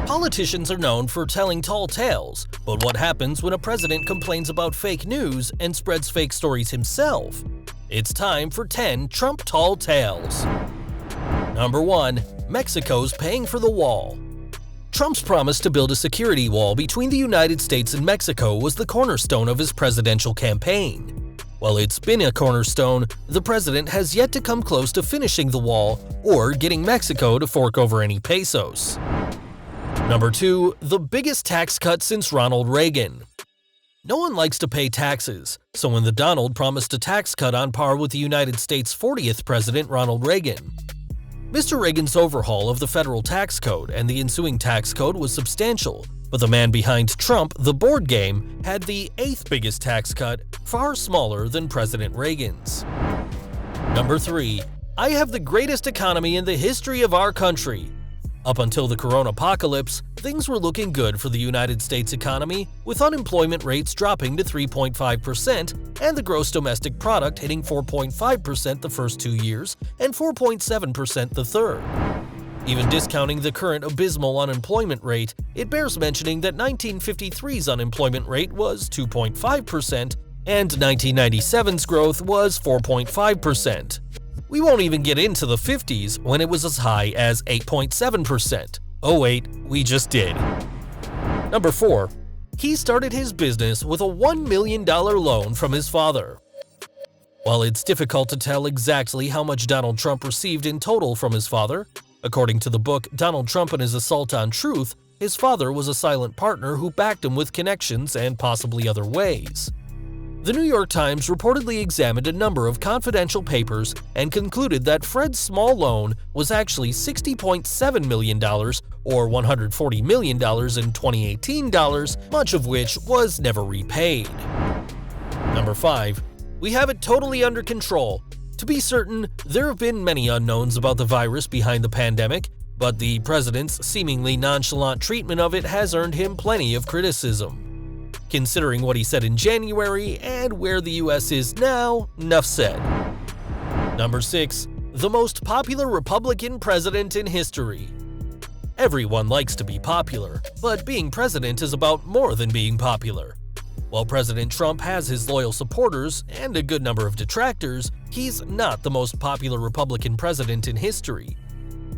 Politicians are known for telling tall tales, but what happens when a president complains about fake news and spreads fake stories himself? It's time for 10 Trump tall tales. Number 1. Mexico's paying for the wall. Trump's promise to build a security wall between the United States and Mexico was the cornerstone of his presidential campaign. While it's been a cornerstone, the president has yet to come close to finishing the wall or getting Mexico to fork over any pesos. Number 2. The biggest tax cut since Ronald Reagan. No one likes to pay taxes, so when the Donald promised a tax cut on par with the United States' 40th president Ronald Reagan. Mr. Reagan's overhaul of the federal tax code and the ensuing tax code was substantial, but the man behind Trump, the board game, had the 8th biggest tax cut, far smaller than President Reagan's. Number 3. I have the greatest economy in the history of our country. Up until the corona-apocalypse, things were looking good for the United States economy, with unemployment rates dropping to 3.5% and the gross domestic product hitting 4.5% the first 2 years and 4.7% the third. Even discounting the current abysmal unemployment rate, it bears mentioning that 1953's unemployment rate was 2.5% and 1997's growth was 4.5%. We won't even get into the 50s when it was as high as 8.7%. Oh wait, we just did. Number 4. He started his business with a $1 million loan from his father. While it's difficult to tell exactly how much Donald Trump received in total from his father, according to the book Donald Trump and His Assault on Truth, his father was a silent partner who backed him with connections and possibly other ways. The New York Times reportedly examined a number of confidential papers and concluded that Fred's small loan was actually $60.7 million or $140 million in 2018 dollars, much of which was never repaid. Number 5. We have it totally under control. To be certain, there have been many unknowns about the virus behind the pandemic, but the president's seemingly nonchalant treatment of it has earned him plenty of criticism. Considering what he said in January and where the US is now, enough said. Number 6. The most popular Republican president in history. Everyone likes to be popular, but being president is about more than being popular. While President Trump has his loyal supporters and a good number of detractors, he's not the most popular Republican president in history.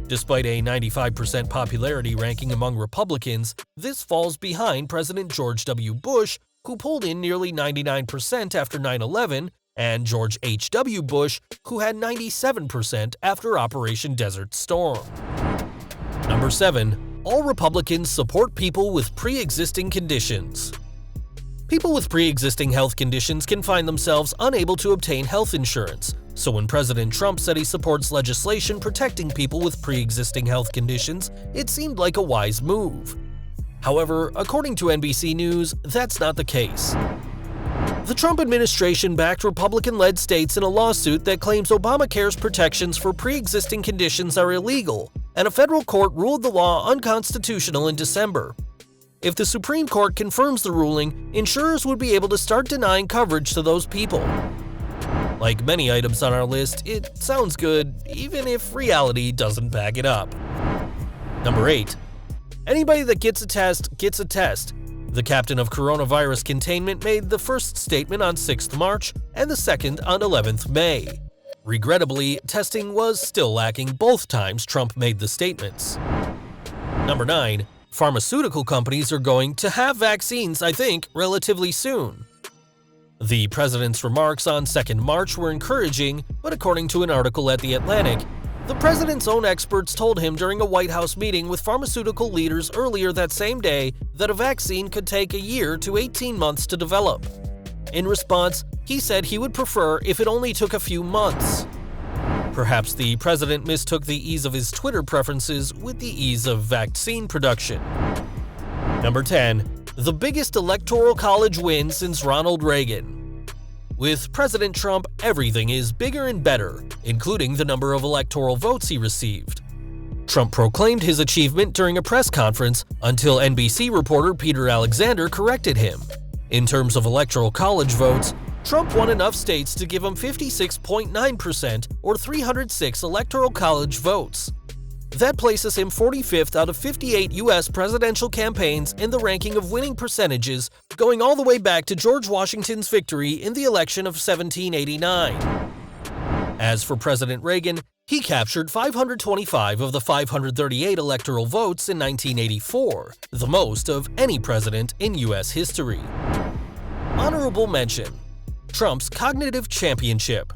Despite a 95% popularity ranking among Republicans, this falls behind President George W. Bush, who pulled in nearly 99% after 9/11, and George H.W. Bush, who had 97% after Operation Desert Storm. Number 7. All Republicans support people with pre-existing conditions. People with pre-existing health conditions can find themselves unable to obtain health insurance, so when President Trump said he supports legislation protecting people with pre-existing health conditions, it seemed like a wise move. However, according to NBC News, that's not the case. The Trump administration backed Republican-led states in a lawsuit that claims Obamacare's protections for pre-existing conditions are illegal, and a federal court ruled the law unconstitutional in December. If the Supreme Court confirms the ruling, insurers would be able to start denying coverage to those people. Like many items on our list, it sounds good, even if reality doesn't back it up. Number 8. Anybody that gets a test, gets a test. The captain of coronavirus containment made the first statement on 6th March and the second on 11th May. Regrettably, testing was still lacking both times Trump made the statements. Number 9. Pharmaceutical companies are going to have vaccines, I think, relatively soon. The president's remarks on 2nd March were encouraging, but according to an article at The Atlantic, the president's own experts told him during a White House meeting with pharmaceutical leaders earlier that same day that a vaccine could take a year to 18 months to develop. In response, he said he would prefer if it only took a few months. Perhaps the president mistook the ease of his Twitter preferences with the ease of vaccine production. Number 10. The biggest electoral college win since Ronald Reagan. With President Trump, everything is bigger and better, including the number of electoral votes he received. Trump proclaimed his achievement during a press conference until NBC reporter Peter Alexander corrected him. In terms of electoral college votes, Trump won enough states to give him 56.9% or 306 electoral college votes. That places him 45th out of 58 US presidential campaigns in the ranking of winning percentages, going all the way back to George Washington's victory in the election of 1789. As for President Reagan, he captured 525 of the 538 electoral votes in 1984, the most of any president in US history. Honorable mention: Trump's cognitive championship.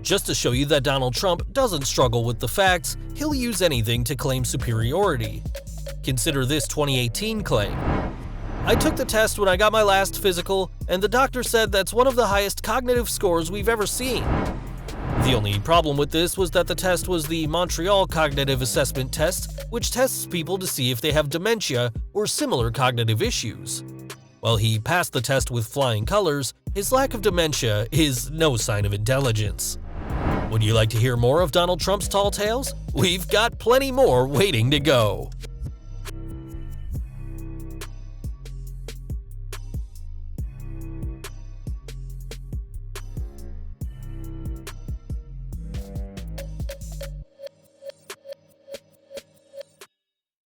Just to show you that Donald Trump doesn't struggle with the facts, he'll use anything to claim superiority. Consider this 2018 claim. I took the test when I got my last physical, and the doctor said that's one of the highest cognitive scores we've ever seen. The only problem with this was that the test was the Montreal Cognitive Assessment Test, which tests people to see if they have dementia or similar cognitive issues. While he passed the test with flying colors, his lack of dementia is no sign of intelligence. Would you like to hear more of Donald Trump's tall tales? We've got plenty more waiting to go.